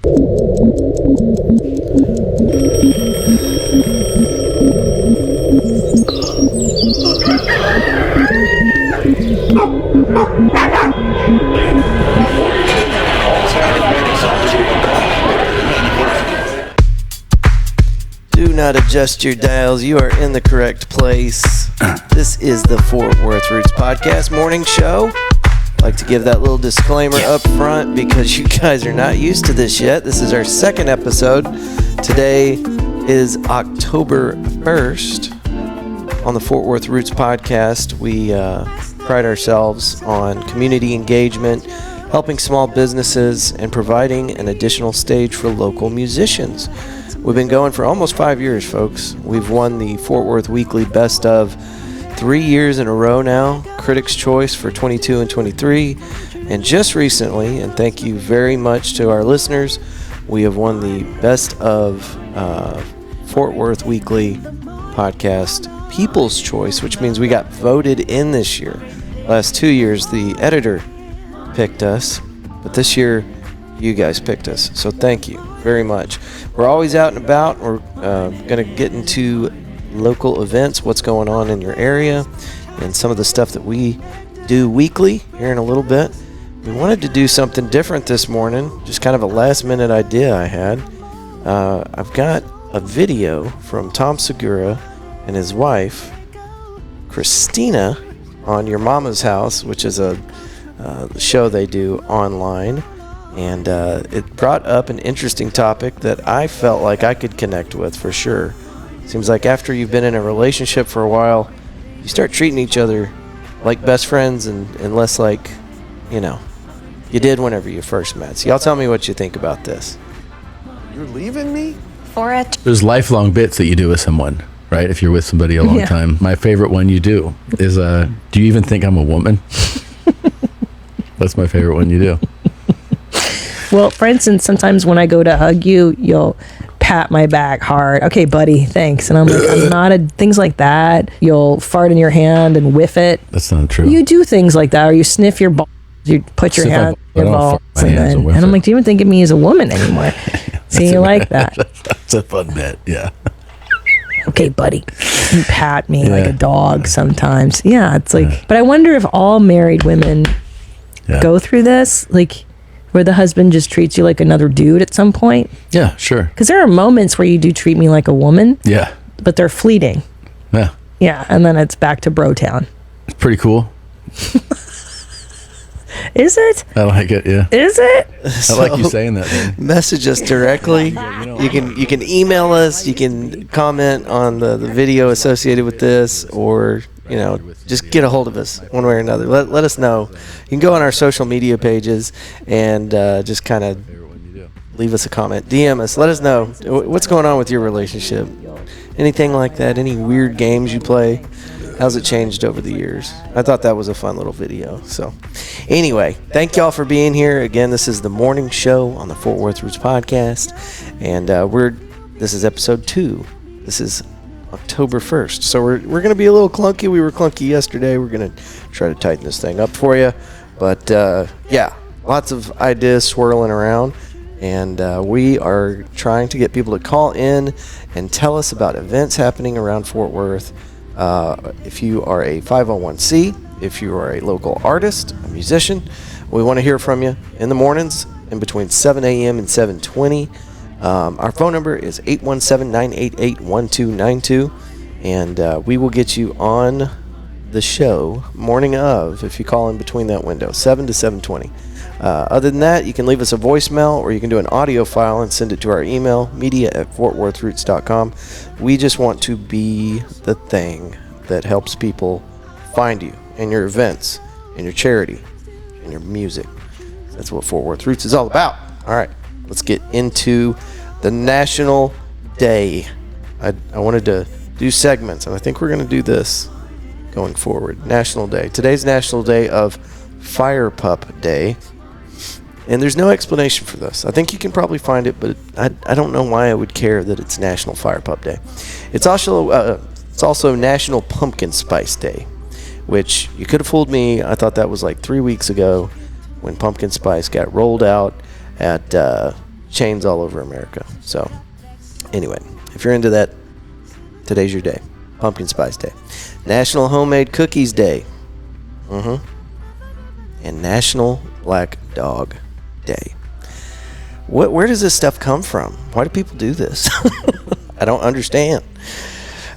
Do not adjust your dials. You are in the correct place. This is the Fort Worth Roots Podcast morning show. I'd like to give that little disclaimer up front because you guys are not used to this yet. This is our second episode. Today is October 1st. On the Fort Worth Roots Podcast, we pride ourselves on community engagement, helping small businesses, and providing an additional stage for local musicians. We've been going for almost 5 years, folks. We've won the Fort Worth Weekly Best of 3 years in a row now, Critics' Choice for 22 and 23, and just recently, and thank you very much to our listeners, we have won the Best of Fort Worth Weekly Podcast People's Choice, which means we got voted in this year. Last 2 years, the editor picked us, but this year, you guys picked us. So thank you very much. We're always out and about. We're going to get into local events, what's going on in your area, and some of the stuff that we do weekly here in a little bit. We wanted to do something different this morning, just kind of a last-minute idea I had. I've got a video from Tom Segura and his wife, Christina, on Your Mama's House, which is a show they do online. And it brought up an interesting topic that I felt like I could connect with for sure. Seems like after you've been in a relationship for a while, you start treating each other like best friends and less like, you did whenever you first met. So y'all tell me what you think about this. You're leaving me? For it. There's lifelong bits that you do with someone, right? If you're with somebody a long time. My favorite one you do is, do you even think I'm a woman? That's my favorite one you do. Well, for instance, sometimes when I go to hug you, you'll pat my back hard. Okay, buddy, thanks. And I'm like, I'm not things like that. You'll fart in your hand and whiff it. That's not true. You do things like that, or you sniff your balls. You put your hand in your balls. And I'm like, do you even think of me as a woman anymore? See, you like that. That's a fun bit, yeah. Okay, buddy. You pat me like a dog sometimes. Yeah, it's like, but I wonder if all married women go through this, like, where the husband just treats you like another dude at some point. Yeah, sure. Because there are moments where you do treat me like a woman. Yeah. But they're fleeting. Yeah. Yeah, and then it's back to bro town. It's pretty cool. Is it? I like it, yeah. Is it? I like you saying that, man. Message us directly. You can email us. You can comment on the video associated with this, or just get a hold of us one way or another. Let us know. You can go on our social media pages and just kind of leave us a comment. DM us. Let us know what's going on with your relationship. Anything like that? Any weird games you play? How's it changed over the years? I thought that was a fun little video. So anyway, thank y'all for being here. Again, this is the morning show on the Fort Worth Roots Podcast. And this is episode 2. This is October 1st. So we're going to be a little clunky. We were clunky yesterday. We're going to try to tighten this thing up for you. But lots of ideas swirling around. And we are trying to get people to call in and tell us about events happening around Fort Worth. If you are a 501c, if you are a local artist, a musician, we want to hear from you in the mornings in between 7 a.m. and 7:20. Our phone number is 817-988-1292, and we will get you on the show morning of if you call in between that window, 7 to 7:20. Other than that, you can leave us a voicemail, or you can do an audio file and send it to our email, media@fortworthroots.com. We just want to be the thing that helps people find you in your events, in your charity, in your music. That's what Fort Worth Roots is all about. All right, let's get into the National Day. I wanted to do segments, and I think we're going to do this going forward. National Day. Today's National Day of Fire Pup Day. And there's no explanation for this. I think you can probably find it, but I don't know why I would care that it's National Fire Pup Day. It's also National Pumpkin Spice Day, which you could have fooled me. I thought that was like 3 weeks ago when pumpkin spice got rolled out at chains all over America. So, anyway, if you're into that, today's your day. Pumpkin Spice Day. National Homemade Cookies Day. And National Black Dog Day. Where does this stuff come from? Why do people do this? I don't understand.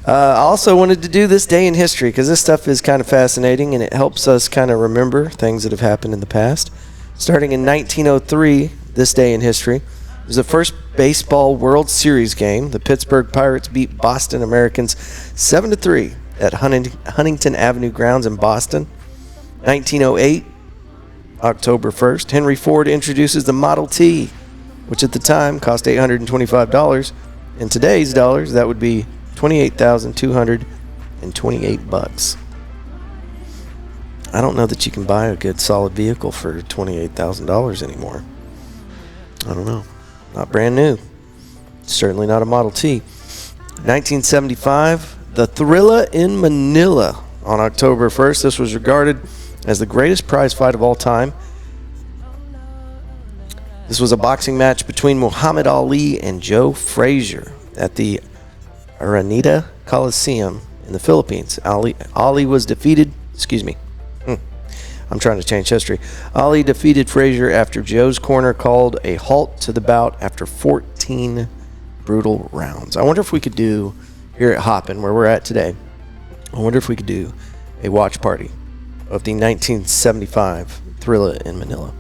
I also wanted to do this day in history because this stuff is kind of fascinating and it helps us kind of remember things that have happened in the past. Starting in 1903, this day in history, it was the first baseball World Series game. The Pittsburgh Pirates beat Boston Americans 7-3 at Huntington Avenue grounds in Boston. 1908, October 1st, Henry Ford introduces the Model T, which at the time cost $825. In today's dollars, that would be $28,228. I don't know that you can buy a good solid vehicle for $28,000 anymore. I don't know. Not brand new. Certainly not a Model T. 1975, the Thrilla in Manila on October 1st. This was regarded as the greatest prize fight of all time. This was a boxing match between Muhammad Ali and Joe Frazier at the Araneta Coliseum in the Philippines. Ali was defeated. I'm trying to change history. Ali defeated Frazier after Joe's corner called a halt to the bout after 14 brutal rounds. I wonder if we could do, here at Hoppin', where we're at today, I wonder if we could do a watch party of the 1975 Thrilla in Manila.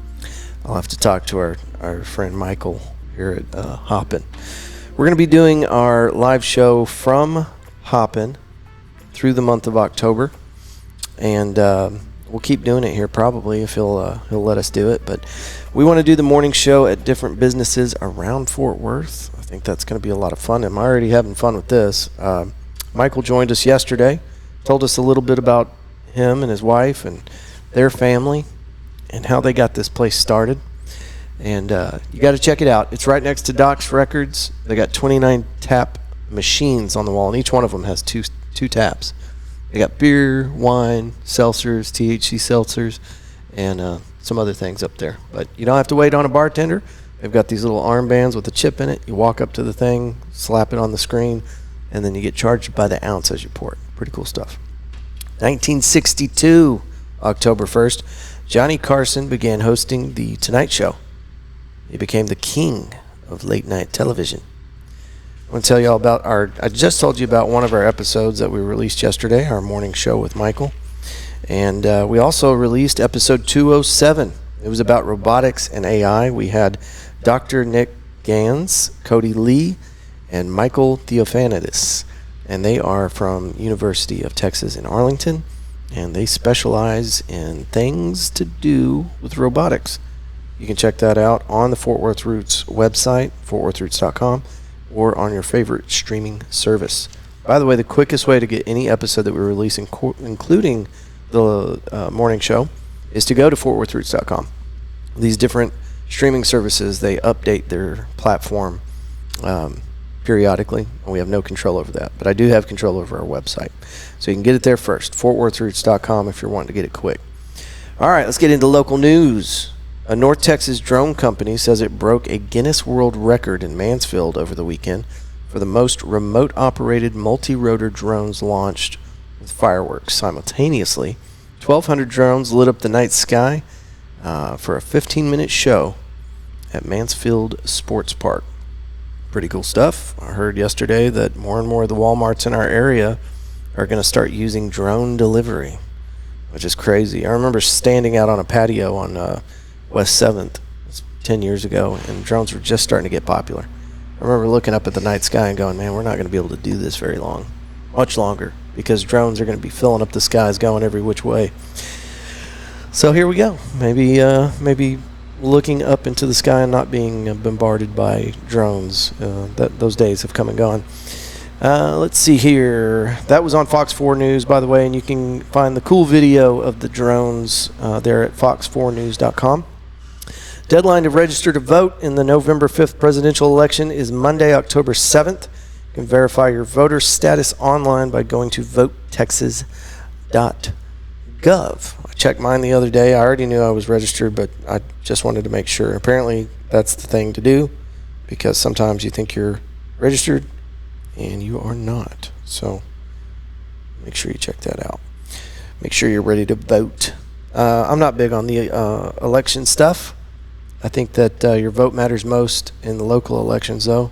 I'll have to talk to our friend Michael here at Hoppin'. We're going to be doing our live show from Hoppin' through the month of October, and we'll keep doing it here probably if he'll let us do it. But we want to do the morning show at different businesses around Fort Worth. I think that's going to be a lot of fun. I'm already having fun with this. Michael joined us yesterday, told us a little bit about him and his wife and their family and how they got this place started. And you got to check it out. It's right next to Doc's Records. They got 29 tap machines on the wall, and each one of them has two taps. They got beer, wine, seltzers, THC seltzers, and some other things up there. But you don't have to wait on a bartender. They've got these little armbands with a chip in it. You walk up to the thing, slap it on the screen, and then you get charged by the ounce as you pour it. Pretty cool stuff. 1962, October 1st, Johnny Carson began hosting The Tonight Show. He became the king of late-night television. I want to tell you all about I just told you about one of our episodes that we released yesterday, our morning show with Michael. And we also released episode 207. It was about robotics and AI. We had Dr. Nick Gans, Cody Lee, and Michael Theophanidis. And they are from University of Texas in Arlington. And they specialize in things to do with robotics. You can check that out on the Fort Worth Roots website, fortworthroots.com, or on your favorite streaming service. By the way, the quickest way to get any episode that we release, including the morning show, is to go to fortworthroots.com. These different streaming services, they update their platform periodically, and we have no control over that. But I do have control over our website. So you can get it there first, fortworthroots.com, if you're wanting to get it quick. All right, let's get into local news. A North Texas drone company says it broke a Guinness World Record in Mansfield over the weekend for the most remote-operated multi-rotor drones launched with fireworks simultaneously. 1,200 drones lit up the night sky for a 15-minute show at Mansfield Sports Park. Pretty cool stuff. I heard yesterday that more and more of the Walmarts in our area are going to start using drone delivery, which is crazy. I remember standing out on a patio on West 7th 10 years ago, and drones were just starting to get popular. I remember looking up at the night sky and going, man, we're not going to be able to do this very long, much longer, because drones are going to be filling up the skies going every which way. So here we go. Maybe looking up into the sky and not being bombarded by drones. Those days have come and gone. Let's see here. That was on Fox 4 News, by the way, and you can find the cool video of the drones there at fox4news.com. Deadline to register to vote in the November 5th presidential election is Monday, October 7th. You can verify your voter status online by going to votetexas.gov. I checked mine the other day. I already knew I was registered, but I just wanted to make sure. Apparently, that's the thing to do. because sometimes you think you're registered and you are not. So make sure you check that out. Make sure you're ready to vote. I'm not big on the election stuff. I think that your vote matters most in the local elections, though,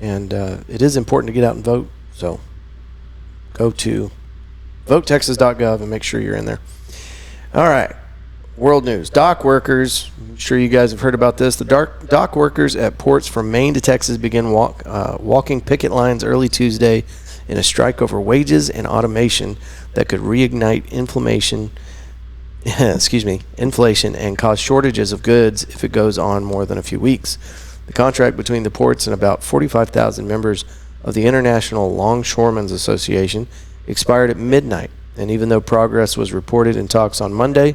and it is important to get out and vote. So go to votetexas.gov and make sure you're in there. All right. World news. Dock workers, I'm sure you guys have heard about this. The dock workers at ports from Maine to Texas began walking picket lines early Tuesday in a strike over wages and automation that could reignite inflation and cause shortages of goods if it goes on more than a few weeks. The contract between the ports and about 45,000 members of the International Longshoremen's Association expired at midnight, and even though progress was reported in talks on Monday,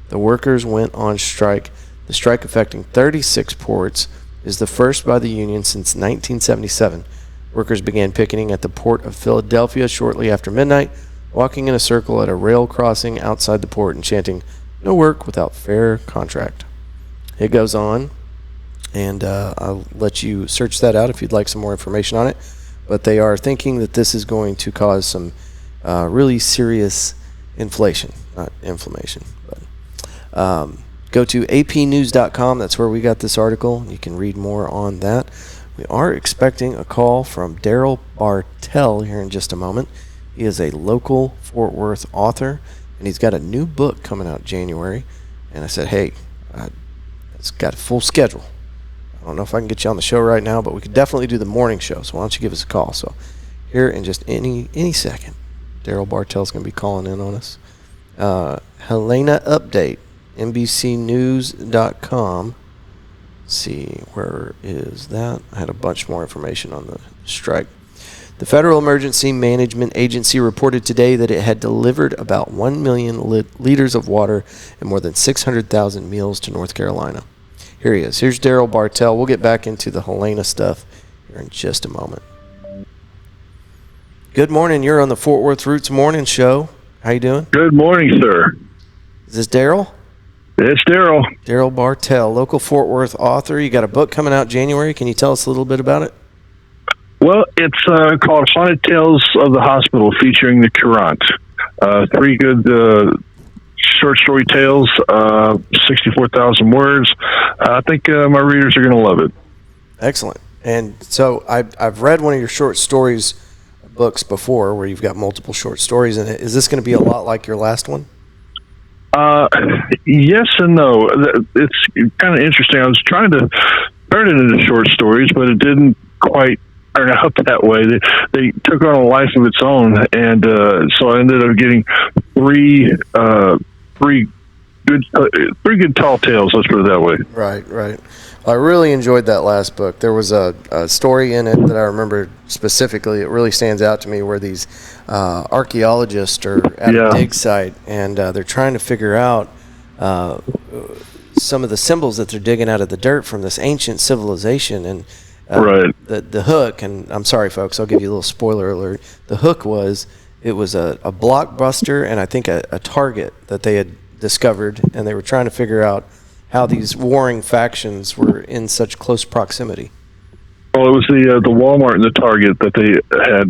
the workers went on strike. The strike, affecting 36 ports, is the first by the union since 1977. Workers began picketing at the port of Philadelphia shortly after midnight, walking in a circle at a rail crossing outside the port and chanting, "No work without fair contract." It goes on, and I'll let you search that out if you'd like some more information on it. But they are thinking that this is going to cause some really serious inflation, not inflammation. But go to apnews.com. That's where we got this article. You can read more on that. We are expecting a call from Daryl Bartell here in just a moment. He is a local Fort Worth author, and he's got a new book coming out January. And I said, hey, it's got a full schedule. I don't know if I can get you on the show right now, but we could definitely do the morning show. So why don't you give us a call? So here in just any second, Daryl Bartell's going to be calling in on us. Helena update, NBCnews.com. Let's see, where is that? I had a bunch more information on the strike. The Federal Emergency Management Agency reported today that it had delivered about 1 million liters of water and more than 600,000 meals to North Carolina. Here he is. Here's Daryl Bartell. We'll get back into the Helena stuff here in just a moment. Good morning. You're on the Fort Worth Roots Morning Show. How you doing? Good morning, sir. Is this Daryl? It's Daryl. Daryl Bartell, local Fort Worth author. You got a book coming out January. Can you tell us a little bit about it? Well, it's called Haunted Tales of the Hospital, featuring the Courant. 3 good short story tales, 64,000 words. I think my readers are going to love it. Excellent. And so I've read one of your short stories books before where you've got multiple short stories in it. Is this going to be a lot like your last one? Yes and no. It's kind of interesting. I was trying to turn it into short stories, but it didn't quite turn out that way. They took on a life of its own, and so I ended up getting three good tall tales. Let's put it that way. Right. I really enjoyed that last book. There was a story in it that I remember specifically. It really stands out to me where these archaeologists are at a dig site, and they're trying to figure out some of the symbols that they're digging out of the dirt from this ancient civilization. And the hook, and I'm sorry, folks, I'll give you a little spoiler alert. The hook was a blockbuster and I think a target that they had discovered, and they were trying to figure out how these warring factions were in such close proximity. Well, it was the Walmart and the Target that they had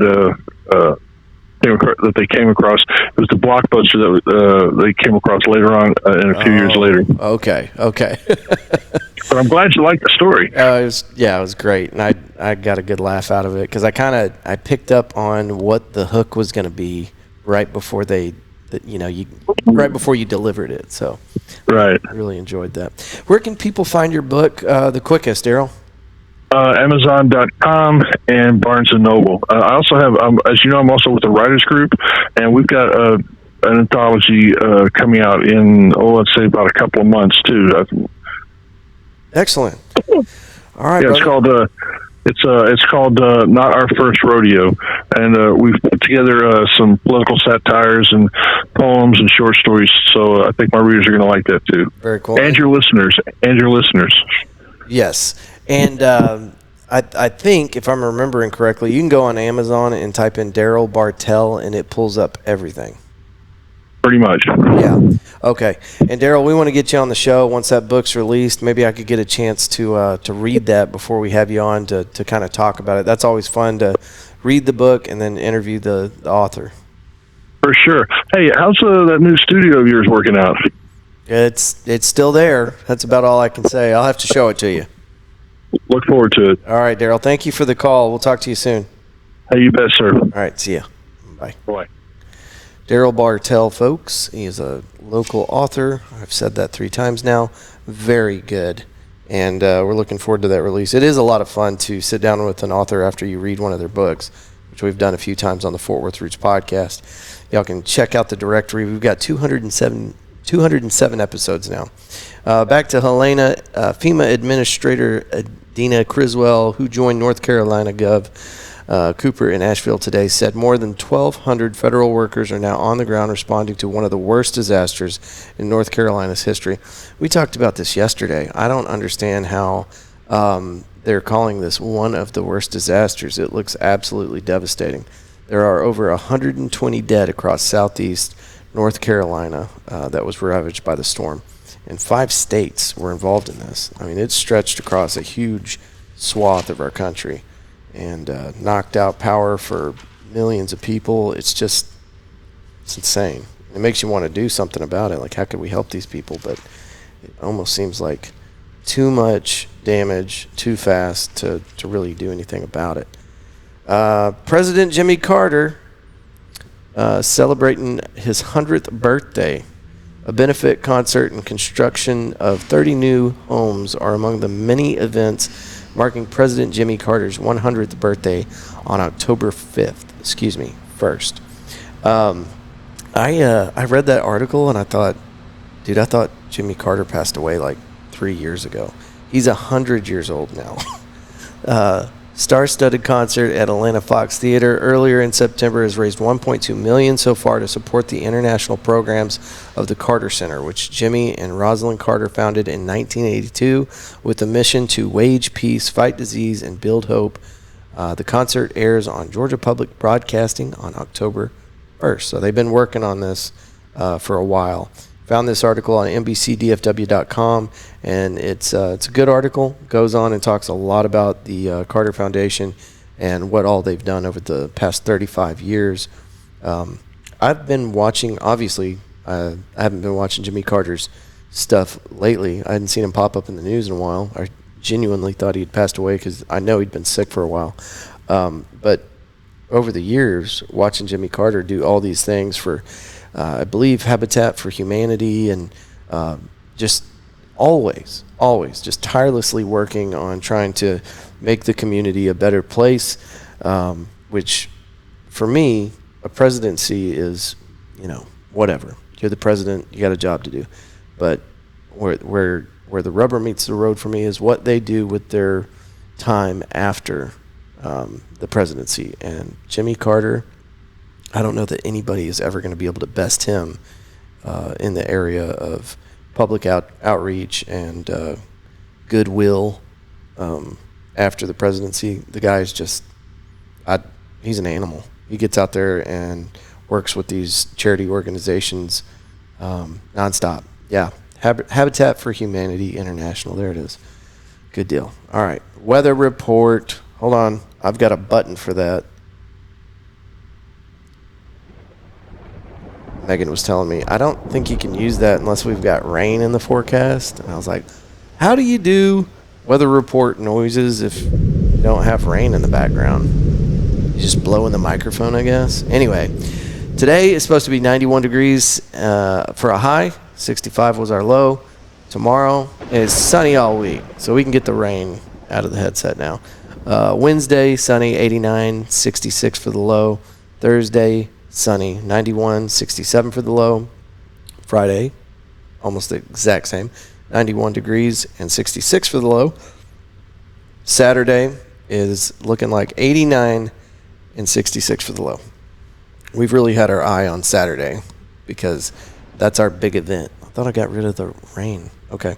that they came across. It was the Blockbuster that they came across later on and a few years later. Okay. But I'm glad you liked the story. It was great, and I got a good laugh out of it because I picked up on what the hook was going to be right before right before you delivered it. So, right, I really enjoyed that. Where can people find your book the quickest, Daryl? Amazon.com and Barnes & Noble. I also have, as you know, I'm also with the Writers Group, and we've got an anthology coming out in, let's say about a couple of months, too. Excellent. All right, yeah, it's called Not Our First Rodeo, and we've put together some political satires and poems and short stories, so I think my readers are going to like that, too. Very cool. And your listeners. Yes. And I think, if I'm remembering correctly, you can go on Amazon and type in Daryl Bartell, and it pulls up everything. Pretty much. Yeah. Okay. And Daryl, we want to get you on the show once that book's released. Maybe I could get a chance to read that before we have you on to kind of talk about it. That's always fun to read the book and then interview the author. For sure. Hey, how's that new studio of yours working out? It's still there. That's about all I can say. I'll have to show it to you. Look forward to it. All right, Daryl. Thank you for the call. We'll talk to you soon. Hey, you bet, sir. All right. See ya. Bye. Bye. Daryl Bartell, folks. He is a local author. I've said that 3 times now. Very good. And we're looking forward to that release. It is a lot of fun to sit down with an author after you read one of their books, which we've done a few times on the Fort Worth Roots podcast. Y'all can check out the directory. We've got 207 episodes now. Back to Helena, FEMA Administrator Dina Criswell, who joined North Carolina Gov. Cooper in Asheville today, said more than 1,200 federal workers are now on the ground responding to one of the worst disasters in North Carolina's history. We talked about this yesterday. I don't understand how they're calling this one of the worst disasters. It looks absolutely devastating. There are over 120 dead across southeast North Carolina that was ravaged by the storm. And 5 states were involved in this. I mean, it stretched across a huge swath of our country and knocked out power for millions of people. It's insane. It makes you want to do something about it. Like, how could we help these people? But it almost seems like too much damage too fast to really do anything about it. President Jimmy Carter celebrating his 100th birthday. A benefit concert and construction of 30 new homes are among the many events marking President Jimmy Carter's 100th birthday on October 1st. I read that article and I thought Jimmy Carter passed away like 3 years ago. He's 100 years old now. Star-studded concert at Atlanta Fox Theater earlier in September has raised $1.2 million so far to support the international programs of the Carter Center, which Jimmy and Rosalind Carter founded in 1982 with the mission to wage peace, fight disease, and build hope. The concert airs on Georgia Public Broadcasting on October 1st. So they've been working on this for a while. Found this article on NBCDFW.com, and it's a good article. Goes on and talks a lot about the Carter Foundation and what all they've done over the past 35 years. I've been watching, obviously, I haven't been watching Jimmy Carter's stuff lately. I hadn't seen him pop up in the news in a while. I genuinely thought he'd passed away because I know he'd been sick for a while. But over the years, watching Jimmy Carter do all these things for I believe Habitat for Humanity, and just always just tirelessly working on trying to make the community a better place, which for me, a presidency is, whatever. You're the president, you got a job to do. But where the rubber meets the road for me is what they do with their time after the presidency. And Jimmy Carter, I don't know that anybody is ever going to be able to best him in the area of public outreach and goodwill after the presidency. The guy is just, he's an animal. He gets out there and works with these charity organizations nonstop. Yeah, Habitat for Humanity International. There it is. Good deal. All right, weather report. Hold on. I've got a button for that. Megan was telling me, I don't think you can use that unless we've got rain in the forecast. And I was like, how do you do weather report noises if you don't have rain in the background? You just blow in the microphone, I guess. Anyway, today is supposed to be 91 degrees for a high. 65 was our low. Tomorrow is sunny all week, so we can get the rain out of the headset now. Wednesday, sunny, 89, 66 for the low. Thursday, sunny, 91, 67 for the low. Friday, almost the exact same, 91 degrees and 66 for the low. Saturday is looking like 89 and 66 for the low. We've really had our eye on Saturday because that's our big event. I thought I got rid of the rain. Okay.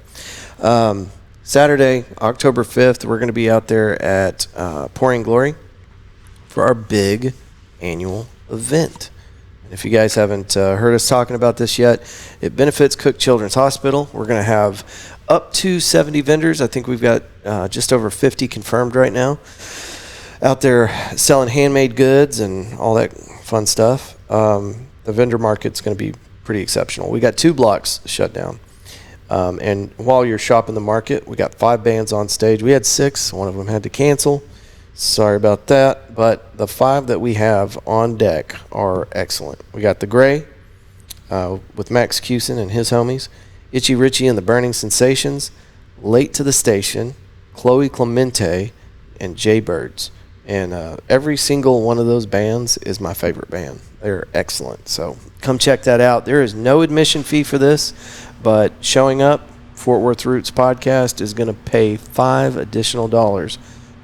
Saturday, October 5th, we're going to be out there at Pouring Glory for our big annual event. And if you guys haven't heard us talking about this yet, it benefits Cook Children's Hospital. We're going to have up to 70 vendors. I think we've got just over 50 confirmed right now out there selling handmade goods and all that fun stuff. The vendor market's going to be pretty exceptional. We got 2 blocks shut down. And while you're shopping the market, we got 5 bands on stage. We had 6. One of them had to cancel. Sorry about that. But the 5 that we have on deck are excellent. We got The Gray with Max Cusin and his homies. Itchy Richie and the Burning Sensations, Late to the Station, Chloe Clemente, and Jaybirds. And every single one of those bands is my favorite band. They're excellent. So come check that out. There is no admission fee for this, but showing up, Fort Worth Roots Podcast is going to pay $5 additional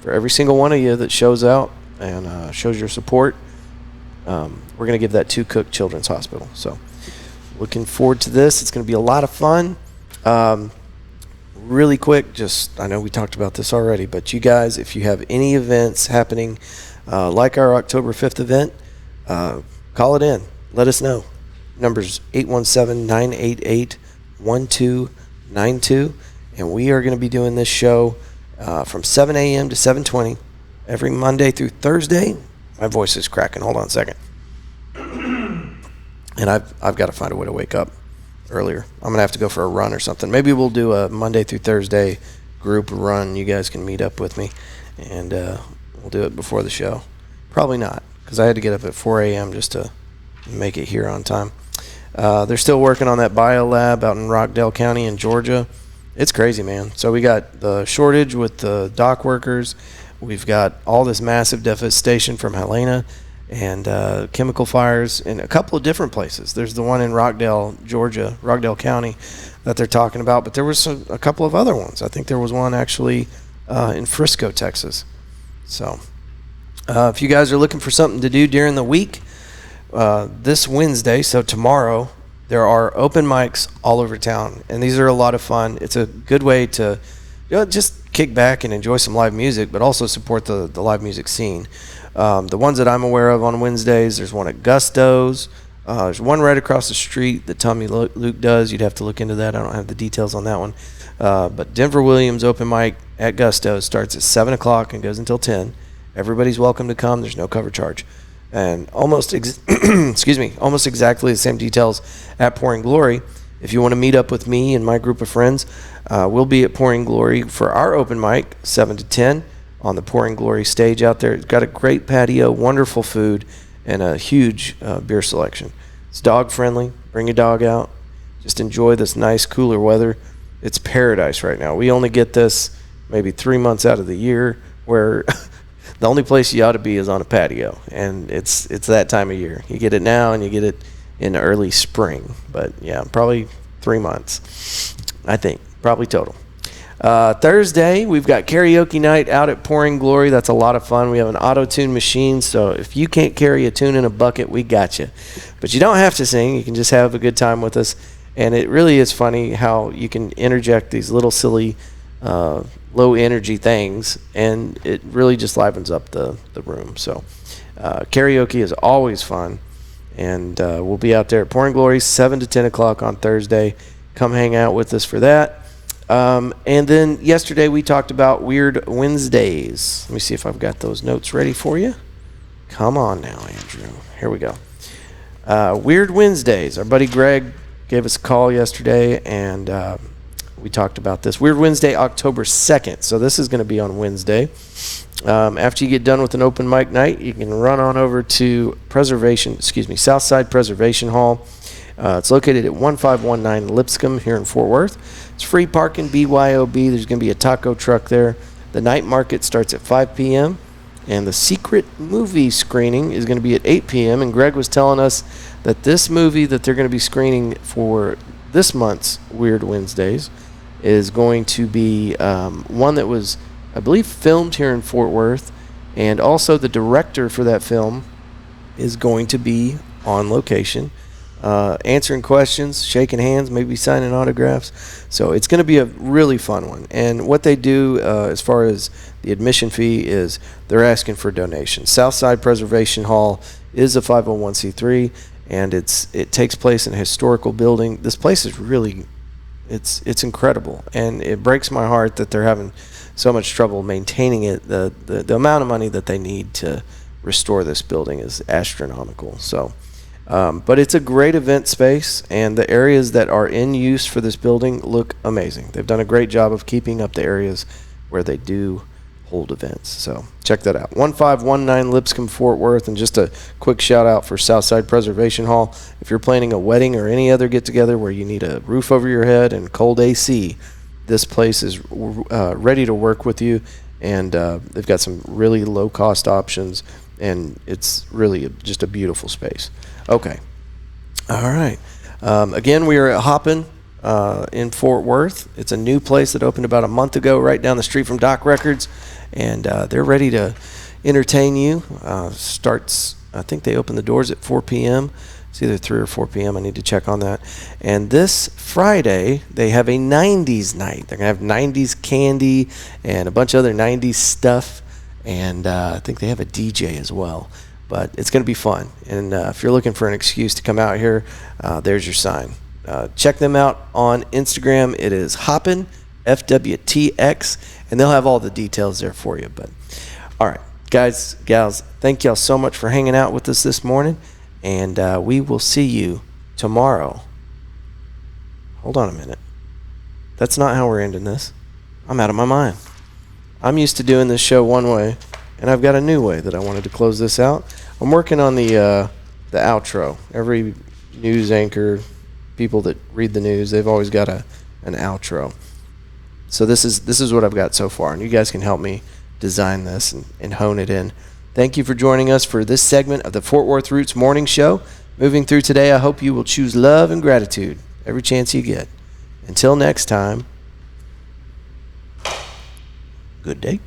for every single one of you that shows out and shows your support. We're going to give that to Cook Children's Hospital. So looking forward to this. It's going to be a lot of fun. Really quick, I know we talked about this already, but you guys, if you have any events happening like our October 5th event, call it in. Let us know. Number's 817-988-1292. And we are going to be doing this show from 7 a.m. to 7:20 every Monday through Thursday. My voice is cracking. Hold on a second. And I've got to find a way to wake up earlier. I'm going to have to go for a run or something. Maybe we'll do a Monday through Thursday group run. You guys can meet up with me, and we'll do it before the show. Probably not, because I had to get up at 4 a.m. just to make it here on time. They're still working on that biolab out in Rockdale County in Georgia. It's crazy, man. So we got the shortage with the dock workers. We've got all this massive devastation from Helena and chemical fires in a couple of different places. There's the one in Rockdale, Georgia, Rockdale County, that they're talking about, but there was a couple of other ones. I think there was one actually in Frisco, Texas. So if you guys are looking for something to do during the week, this Wednesday, so tomorrow, there are open mics all over town, and these are a lot of fun. It's a good way to just kick back and enjoy some live music, but also support the live music scene. The ones that I'm aware of on Wednesdays, there's one at Gusto's. There's one right across the street that Tommy Luke does. You'd have to look into that. I don't have the details on that one. But Denver Williams open mic at Gusto's starts at 7 o'clock and goes until 10. Everybody's welcome to come. There's no cover charge. And almost exactly the same details at Pouring Glory. If you want to meet up with me and my group of friends, we'll be at Pouring Glory for our open mic, 7 to 10, on the Pouring Glory stage out there. It's got a great patio, wonderful food, and a huge beer selection. It's dog friendly. Bring your dog out. Just enjoy this nice, cooler weather. It's paradise right now. We only get this maybe 3 months out of the year, where the only place you ought to be is on a patio, and it's that time of year. You get it now, and you get it in early spring. But yeah, probably 3 months, I think, probably total. Thursday, we've got karaoke night out at Pouring Glory. That's a lot of fun. We have an auto-tune machine, so if you can't carry a tune in a bucket, we got you. But you don't have to sing. You can just have a good time with us. And it really is funny how you can interject these little silly low-energy things, and it really just livens up the room. So karaoke is always fun, and we'll be out there at Pouring Glory 7 to 10 o'clock on Thursday. Come hang out with us for that. And then yesterday we talked about Weird Wednesdays. Let me see if I've got those notes ready for you. Come on now, Andrew. Here we go. Weird Wednesdays. Our buddy Greg gave us a call yesterday, and we talked about this. Weird Wednesday, October 2nd. So this is going to be on Wednesday. After you get done with an open mic night, you can run on over to Southside Preservation Hall. It's located at 1519 Lipscomb here in Fort Worth. It's free parking, BYOB. There's going to be a taco truck there. The night market starts at 5 p.m. And the secret movie screening is going to be at 8 p.m. And Greg was telling us that this movie that they're going to be screening for this month's Weird Wednesdays is going to be one that was, I believe, filmed here in Fort Worth. And also the director for that film is going to be on location, answering questions, shaking hands, maybe signing autographs. So it's going to be a really fun one. And what they do as far as the admission fee is they're asking for donations. Southside Preservation Hall is a 501c3, and it takes place in a historical building. This place is really, it's incredible, and it breaks my heart that they're having so much trouble maintaining it. The amount of money that they need to restore this building is astronomical. So, but it's a great event space, and the areas that are in use for this building look amazing. They've done a great job of keeping up the areas where they do hold events. So check that out. 1519 Lipscomb, Fort Worth. And just a quick shout out for Southside Preservation Hall. If you're planning a wedding or any other get together where you need a roof over your head and cold AC, this place is ready to work with you. And they've got some really low cost options, and it's really just a beautiful space. Okay. All right. Again, we are at Hoppin' in Fort Worth. It's a new place that opened about a month ago right down the street from Doc Records, and they're ready to entertain you. Starts, I think they open the doors at 4 p.m. It's either 3 or 4 p.m. I need to check on that. And this Friday, they have a 90s night. They're going to have 90s candy and a bunch of other 90s stuff, and I think they have a DJ as well. But it's going to be fun. And if you're looking for an excuse to come out here, there's your sign. Check them out on Instagram. It is Hoppin', FWTX, and they'll have all the details there for you. But all right, guys, gals, thank y'all so much for hanging out with us this morning, and we will see you tomorrow. Hold on a minute. That's not how we're ending this. I'm out of my mind. I'm used to doing this show one way, and I've got a new way that I wanted to close this out. I'm working on the outro. Every news anchor, people that read the news, they've always got an outro. So this is what I've got so far, and you guys can help me design this and hone it in. Thank you for joining us for this segment of the Fort Worth Roots Morning Show. Moving through today, I hope you will choose love and gratitude every chance you get. Until next time, good day.